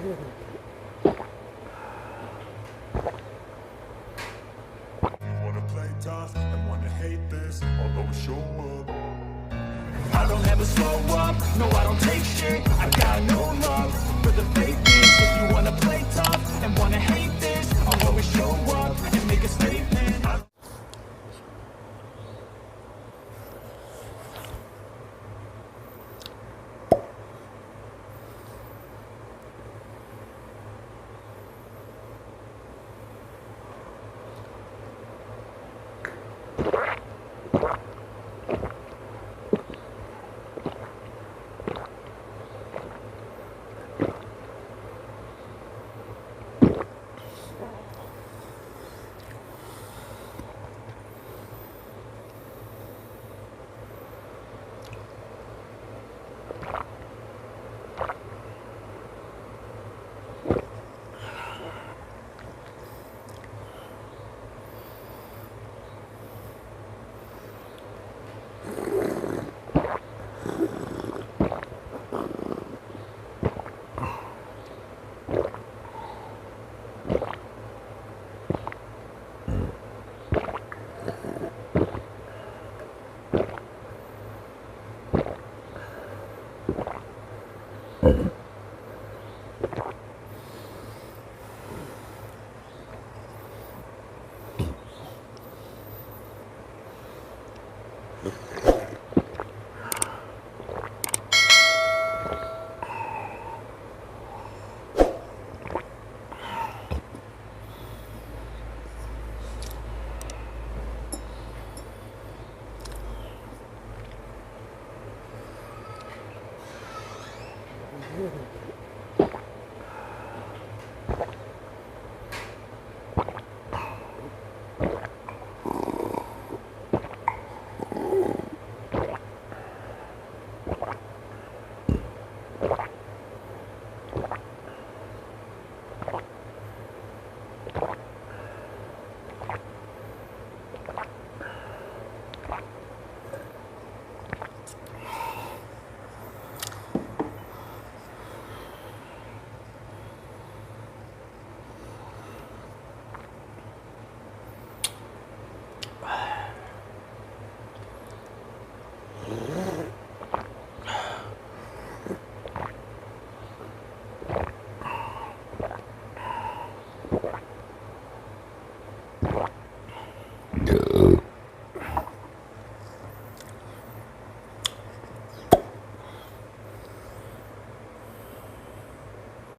Wanna play tough and wanna hate this, I'll always show up. I don't ever slow up, no I don't take shit. I got no love for the fakeness. If you wanna play tough and wanna hate this, I'll always show up and make a statement. Mm-hmm.